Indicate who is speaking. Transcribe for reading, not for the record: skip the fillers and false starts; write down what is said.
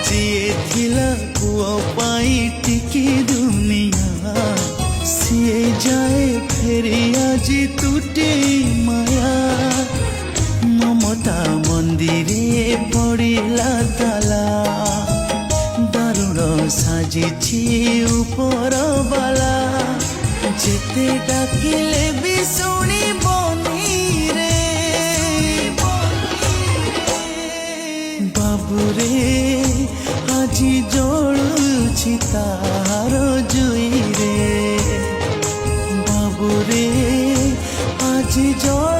Speaker 1: ଯିଏ ଥିଲା ପୁଅ ପାଇଁ ଟିକେ ଦୁନିଆ ସିଏ ଯାଏ ଫେରି ଆଜି ତୁଟେ ମାୟା ମମତା ମନ୍ଦିରେ ପଡ଼ିଲା ତାଲା ଦାରୁଣ ସାଜିଛି ଉପର ବାଲା ଯେତେ ଡାକିଲେ ବି ଶୁଣିବନି ରେ ବାବୁରେ ଆଜି ଜଳୁଛି ତାର ଜୁଇରେ ବାବୁରେ ଆଜି ଜଳ